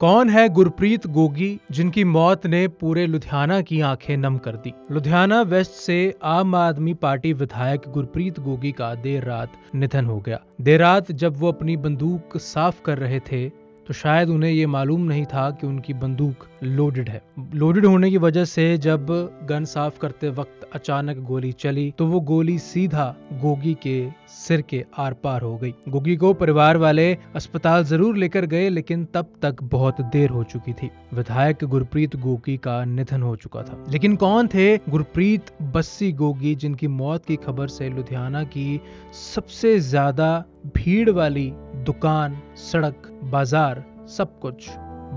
कौन है गुरप्रीत गोगी जिनकी मौत ने पूरे लुधियाना की आंखें नम कर दी। लुधियाना वेस्ट से आम आदमी पार्टी विधायक गुरप्रीत गोगी का देर रात निधन हो गया। देर रात जब वो अपनी बंदूक साफ कर रहे थे तो शायद उन्हें ये मालूम नहीं था कि उनकी बंदूक लोडेड है। लोडेड होने की वजह से जब गन साफ करते वक्त अचानक गोली चली तो वो गोली सीधा गोगी के सिर के आर पार हो गई। गोगी को परिवार वाले अस्पताल जरूर लेकर गए, लेकिन तब तक बहुत देर हो चुकी थी। विधायक गुरप्रीत गोगी का निधन हो चुका था। लेकिन कौन थे गुरप्रीत बस्सी गोगी जिनकी मौत की खबर से लुधियाना की सबसे ज्यादा भीड़ वाली दुकान, सड़क, बाजार सब कुछ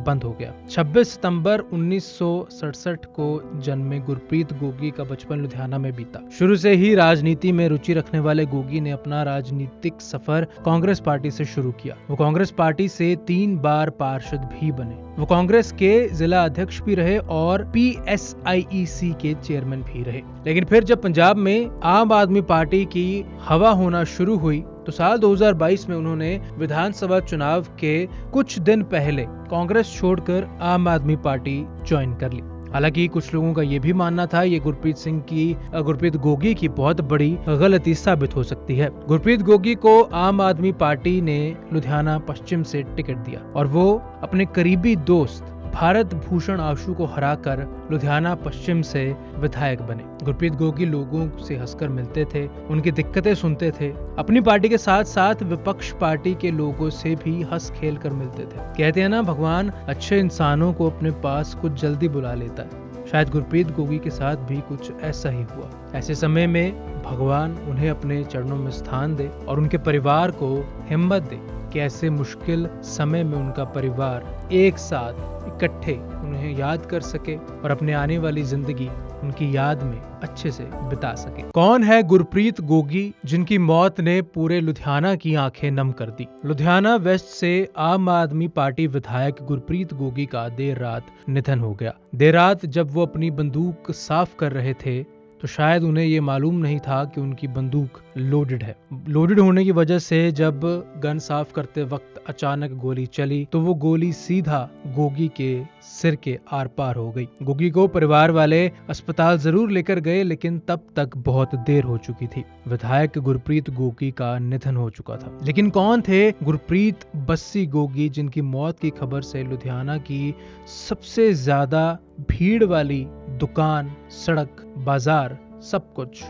बंद हो गया। 26 सितंबर 1967 को जन्मे गुरप्रीत गोगी का बचपन लुधियाना में बीता। शुरू से ही राजनीति में रुचि रखने वाले गोगी ने अपना राजनीतिक सफर कांग्रेस पार्टी से शुरू किया। वो कांग्रेस पार्टी से 3 बार पार्षद भी बने। वो कांग्रेस के जिला अध्यक्ष भी रहे और PSIEC के चेयरमैन भी रहे। लेकिन फिर जब पंजाब में आम आदमी पार्टी की हवा होना शुरू हुई तो साल 2022 में उन्होंने विधानसभा चुनाव के कुछ दिन पहले कांग्रेस छोड़कर आम आदमी पार्टी ज्वाइन कर ली। हालांकि कुछ लोगों का ये भी मानना था ये गुरप्रीत गोगी की बहुत बड़ी गलती साबित हो सकती है। गुरप्रीत गोगी को आम आदमी पार्टी ने लुधियाना पश्चिम से टिकट दिया और वो अपने करीबी दोस्त भारत भूषण आशु को हराकर लुधियाना पश्चिम से विधायक बने। गुरप्रीत गोगी लोगों से हंसकर मिलते थे, उनकी दिक्कतें सुनते थे। अपनी पार्टी के साथ साथ विपक्ष पार्टी के लोगों से भी हंस खेल कर मिलते थे। कहते हैं ना, भगवान अच्छे इंसानों को अपने पास कुछ जल्दी बुला लेता है। शायद गुरप्रीत गोगी के साथ भी कुछ ऐसा ही हुआ। ऐसे समय में भगवान उन्हें अपने चरणों में स्थान दे और उनके परिवार को हिम्मत दे कि ऐसे मुश्किल समय में उनका परिवार एक साथ इकट्ठे उन्हें याद कर सके और अपने आने वाली जिंदगी उनकी याद में अच्छे से बिता सके। कौन है गुरप्रीत गोगी जिनकी मौत ने पूरे लुधियाना की आंखें नम कर दी। लुधियाना वेस्ट से आम आदमी पार्टी विधायक गुरप्रीत गोगी का देर रात निधन हो गया। देर रात जब वो अपनी बंदूक साफ कर रहे थे तो शायद उन्हें ये मालूम नहीं था कि उनकी बंदूक लोडेड है। लोडेड होने की वजह से जब गन साफ करते वक्त अचानक गोली चली तो वो गोली सीधा गोगी के सिर के आर पार हो गई। गोगी को परिवार वाले अस्पताल जरूर लेकर गए, लेकिन तब तक बहुत देर हो चुकी थी। विधायक गुरप्रीत गोगी का निधन हो चुका था। लेकिन कौन थे गुरप्रीत बस्सी गोगी जिनकी मौत की खबर से लुधियाना की सबसे ज्यादा भीड़ वाली दुकान, सड़क, बाजार सब कुछ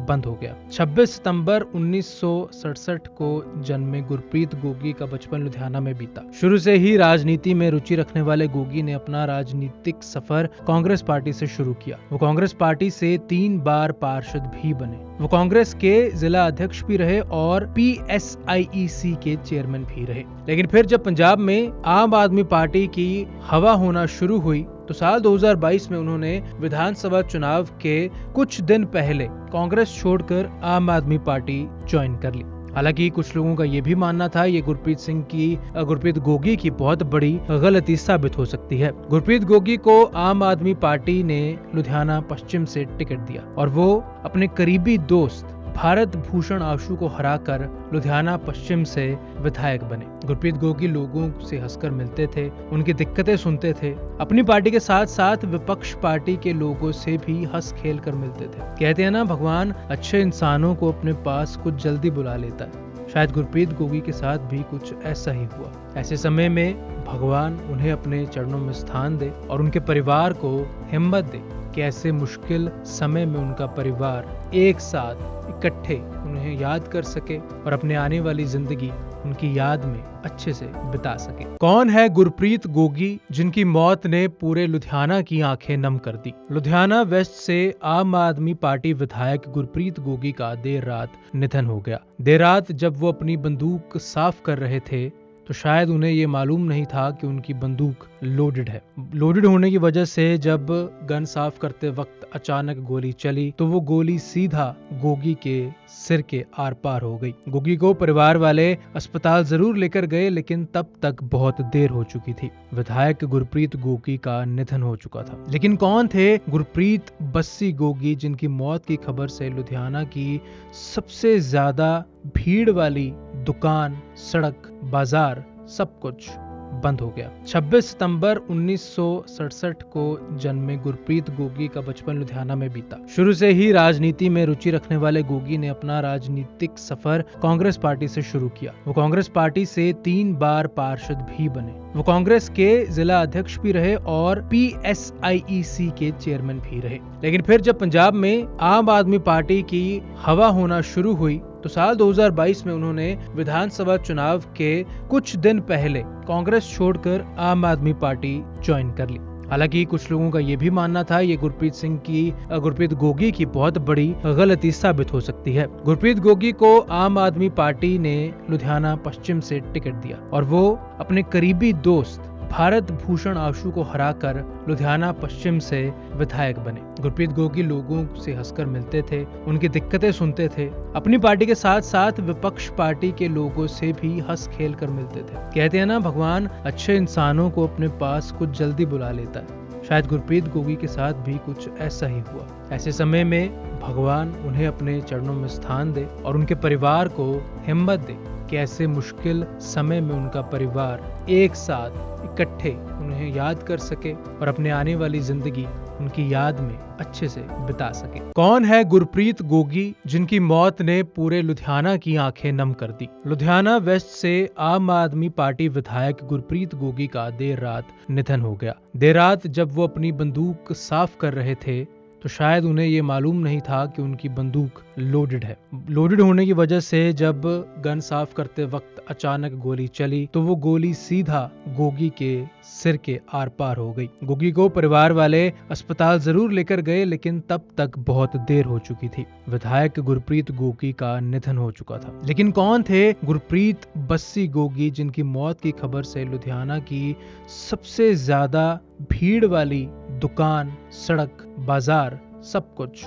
बंद हो गया। 26 सितंबर 1967 को जन्मे गुरप्रीत गोगी का बचपन लुधियाना में बीता। शुरू से ही राजनीति में रुचि रखने वाले गोगी ने अपना राजनीतिक सफर कांग्रेस पार्टी से शुरू किया। वो कांग्रेस पार्टी से 3 बार पार्षद भी बने। वो कांग्रेस के जिला अध्यक्ष भी रहे और PSIEC के चेयरमैन भी रहे। लेकिन फिर जब पंजाब में आम आदमी पार्टी की हवा होना शुरू हुई तो साल 2022 में उन्होंने विधानसभा चुनाव के कुछ दिन पहले कांग्रेस छोड़कर आम आदमी पार्टी ज्वाइन कर ली। हालांकि कुछ लोगों का ये भी मानना था ये गुरप्रीत गोगी की बहुत बड़ी गलती साबित हो सकती है। गुरप्रीत गोगी को आम आदमी पार्टी ने लुधियाना पश्चिम से टिकट दिया और वो अपने करीबी दोस्त भारत भूषण आशु को हराकर लुधियाना पश्चिम से विधायक बने। गुरप्रीत गोगी लोगों से हंसकर मिलते थे, उनकी दिक्कतें सुनते थे। अपनी पार्टी के साथ साथ विपक्ष पार्टी के लोगों से भी हंस खेल कर मिलते थे। कहते हैं ना, भगवान अच्छे इंसानों को अपने पास कुछ जल्दी बुला लेता है। शायद गुरप्रीत गोगी के साथ भी कुछ ऐसा ही हुआ। ऐसे समय में भगवान उन्हें अपने चरणों में स्थान दे और उनके परिवार को हिम्मत दे कि ऐसे मुश्किल समय में उनका परिवार एक साथ इकट्ठे उन्हें याद कर सके और अपने आने वाली जिंदगी उनकी याद में अच्छे से बिता सके। कौन है गुरप्रीत गोगी जिनकी मौत ने पूरे लुधियाना की आंखें नम कर दी। लुधियाना वेस्ट से आम आदमी पार्टी विधायक गुरप्रीत गोगी का देर रात निधन हो गया। देर रात जब वो अपनी बंदूक साफ कर रहे थे तो शायद उन्हें ये मालूम नहीं था कि उनकी बंदूक लोडेड है। लोडेड होने की वजह से जब गन साफ करते वक्त अचानक गोली चली तो वो गोली सीधा गोगी के सिर के आर पार हो गई। गोगी को परिवार वाले अस्पताल जरूर लेकर गए, लेकिन तब तक बहुत देर हो चुकी थी। विधायक गुरप्रीत गोगी का निधन हो चुका था। लेकिन कौन थे गुरप्रीत बस्सी गोगी जिनकी मौत की खबर से लुधियाना की सबसे ज्यादा भीड़ वाली दुकान, सड़क, बाजार सब कुछ बंद हो गया। 26 सितंबर 1967 को जन्मे गुरप्रीत गोगी का बचपन लुधियाना में बीता। शुरू से ही राजनीति में रुचि रखने वाले गोगी ने अपना राजनीतिक सफर कांग्रेस पार्टी से शुरू किया। वो कांग्रेस पार्टी से 3 बार पार्षद भी बने। वो कांग्रेस के जिला अध्यक्ष भी रहे और PSIEC के चेयरमैन भी रहे। लेकिन फिर जब पंजाब में आम आदमी पार्टी की हवा होना शुरू हुई तो साल 2022 में उन्होंने विधानसभा चुनाव के कुछ दिन पहले कांग्रेस छोड़कर आम आदमी पार्टी ज्वाइन कर ली। हालांकि कुछ लोगों का ये भी मानना था ये गुरप्रीत गोगी की बहुत बड़ी गलती साबित हो सकती है। गुरप्रीत गोगी को आम आदमी पार्टी ने लुधियाना पश्चिम से टिकट दिया और वो अपने करीबी दोस्त भारत भूषण आशु को हराकर लुधियाना पश्चिम से विधायक बने। गुरप्रीत गोगी लोगों से हंसकर मिलते थे, उनकी दिक्कतें सुनते थे। अपनी पार्टी के साथ साथ विपक्ष पार्टी के लोगों से भी हंस खेल कर मिलते थे। कहते हैं ना, भगवान अच्छे इंसानों को अपने पास कुछ जल्दी बुला लेता है। शायद गुरप्रीत गोगी के साथ भी कुछ ऐसा ही हुआ। ऐसे समय में भगवान उन्हें अपने चरणों में स्थान दे और उनके परिवार को हिम्मत दे कि ऐसे मुश्किल समय में उनका परिवार एक साथ इकट्ठे उन्हें याद कर सके और अपने आने वाली जिंदगी उनकी याद में अच्छे से बिता सके। कौन है गुरप्रीत गोगी जिनकी मौत ने पूरे लुधियाना की आंखें नम कर दी? लुधियाना वेस्ट से आम आदमी पार्टी विधायक गुरप्रीत गोगी का देर रात निधन हो गया। देर रात जब वो अपनी बंदूक साफ कर रहे थे तो शायद उन्हें ये मालूम नहीं था कि उनकी बंदूक लोडेड है। लोडेड होने की वजह से जब गन साफ करते वक्त अचानक गोली चली तो वो गोली सीधा गोगी के सिर के आर पार हो गई। गोगी को परिवार वाले अस्पताल जरूर लेकर गए लेकिन तब तक बहुत देर हो चुकी थी। विधायक गुरप्रीत गोगी का निधन हो चुका था। लेकिन कौन थे गुरप्रीत बस्सी गोगी जिनकी मौत की खबर से लुधियाना की सबसे ज्यादा भीड़ वाली दुकान, सड़क, बाजार सब कुछ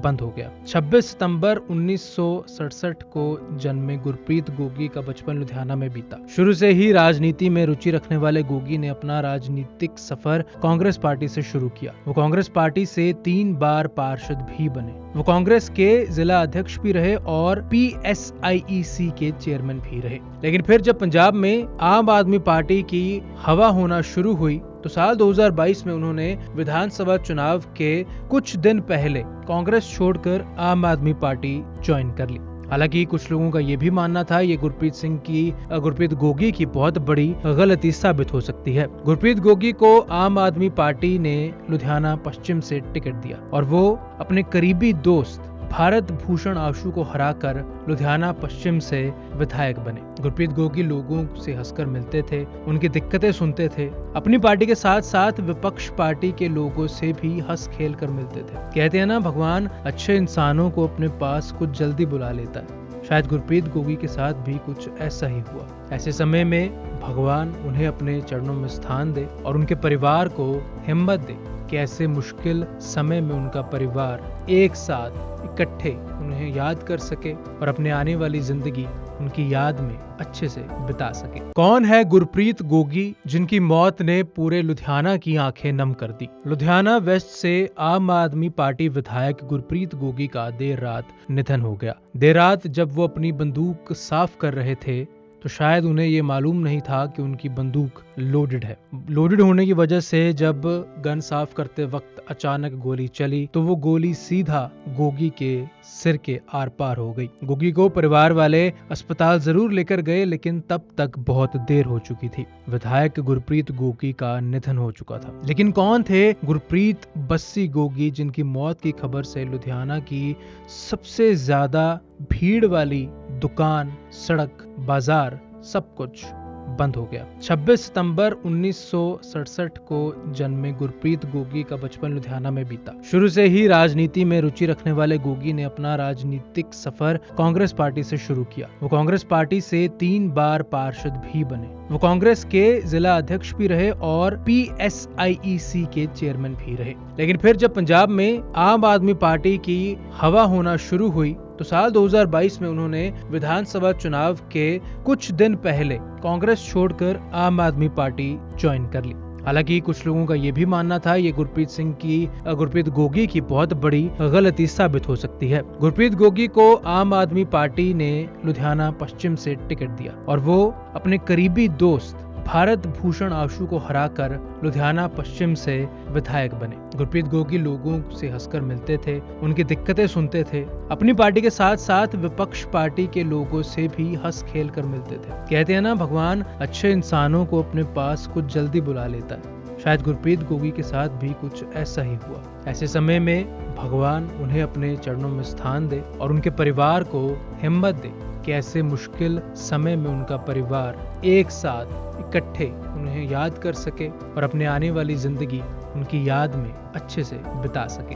बंद हो गया। 26 सितंबर 1967 को जन्मे गुरप्रीत गोगी का बचपन लुधियाना में बीता। शुरू से ही राजनीति में रुचि रखने वाले गोगी ने अपना राजनीतिक सफर कांग्रेस पार्टी से शुरू किया। वो कांग्रेस पार्टी से 3 बार पार्षद भी बने। वो कांग्रेस के जिला अध्यक्ष भी रहे और PSIEC के चेयरमैन भी रहे। लेकिन फिर जब पंजाब में आम आदमी पार्टी की हवा होना शुरू हुई तो साल 2022 में उन्होंने विधानसभा चुनाव के कुछ दिन पहले कांग्रेस छोड़कर आम आदमी पार्टी ज्वाइन कर ली। हालांकि कुछ लोगों का ये भी मानना था ये गुरप्रीत गोगी की बहुत बड़ी गलती साबित हो सकती है। गुरप्रीत गोगी को आम आदमी पार्टी ने लुधियाना पश्चिम से टिकट दिया और वो अपने करीबी दोस्त भारत भूषण आशु को हराकर लुधियाना पश्चिम से विधायक बने। गुरप्रीत गोगी लोगों से हंसकर मिलते थे, उनकी दिक्कतें सुनते थे। अपनी पार्टी के साथ साथ विपक्ष पार्टी के लोगों से भी हंस खेल कर मिलते थे। कहते हैं ना, भगवान अच्छे इंसानों को अपने पास कुछ जल्दी बुला लेता है। शायद गुरप्रीत गोगी के साथ भी कुछ ऐसा ही हुआ। ऐसे समय में भगवान उन्हें अपने चरणों में स्थान दे और उनके परिवार को हिम्मत दे कि ऐसे मुश्किल समय में उनका परिवार एक साथ इकट्ठे उन्हें याद कर सके और अपने आने वाली जिंदगी उनकी याद में अच्छे से बिता सके। कौन है गुरप्रीत गोगी जिनकी मौत ने पूरे लुधियाना की आंखें नम कर दी? लुधियाना वेस्ट से आम आदमी पार्टी विधायक गुरप्रीत गोगी का देर रात निधन हो गया। देर रात जब वो अपनी बंदूक साफ कर रहे थे तो शायद उन्हें ये मालूम नहीं था कि उनकी बंदूक लोडेड है। लोडेड होने की वजह से जब गन साफ करते वक्त अचानक गोली चली तो वो गोली सीधा गोगी के सिर के आर पार हो गई। गोगी को परिवार वाले अस्पताल जरूर लेकर गए लेकिन तब तक बहुत देर हो चुकी थी। विधायक गुरप्रीत गोगी का निधन हो चुका था। लेकिन कौन थे गुरप्रीत बस्सी गोगी जिनकी मौत की खबर से लुधियाना की सबसे ज्यादा भीड़ वाली दुकान, सड़क, बाजार सब कुछ बंद हो गया। 26 सितंबर 1967 को जन्मे गुरप्रीत गोगी का बचपन लुधियाना में बीता। शुरू से ही राजनीति में रुचि रखने वाले गोगी ने अपना राजनीतिक सफर कांग्रेस पार्टी से शुरू किया। वो कांग्रेस पार्टी से 3 बार पार्षद भी बने। वो कांग्रेस के जिला अध्यक्ष भी रहे और PSIEC के चेयरमैन भी रहे। लेकिन फिर जब पंजाब में आम आदमी पार्टी की हवा होना शुरू हुई तो साल 2022 में उन्होंने विधानसभा चुनाव के कुछ दिन पहले कांग्रेस छोड़कर आम आदमी पार्टी ज्वाइन कर ली। हालांकि कुछ लोगों का ये भी मानना था ये गुरप्रीत गोगी की बहुत बड़ी गलती साबित हो सकती है। गुरप्रीत गोगी को आम आदमी पार्टी ने लुधियाना पश्चिम से टिकट दिया और वो अपने करीबी दोस्त भारत भूषण आशु को हराकर लुधियाना पश्चिम से विधायक बने। गुरप्रीत गोगी लोगों से हंसकर मिलते थे, उनकी दिक्कतें सुनते थे। अपनी पार्टी के साथ साथ विपक्ष पार्टी के लोगों से भी हंस खेल कर मिलते थे। कहते हैं ना, भगवान अच्छे इंसानों को अपने पास कुछ जल्दी बुला लेता है। शायद गुरप्रीत गोगी के साथ भी कुछ ऐसा ही हुआ। ऐसे समय में भगवान उन्हें अपने चरणों में स्थान दे और उनके परिवार को हिम्मत दे कि ऐसे मुश्किल समय में उनका परिवार एक साथ इकट्ठे उन्हें याद कर सके और अपने आने वाली जिंदगी उनकी याद में अच्छे से बिता सके।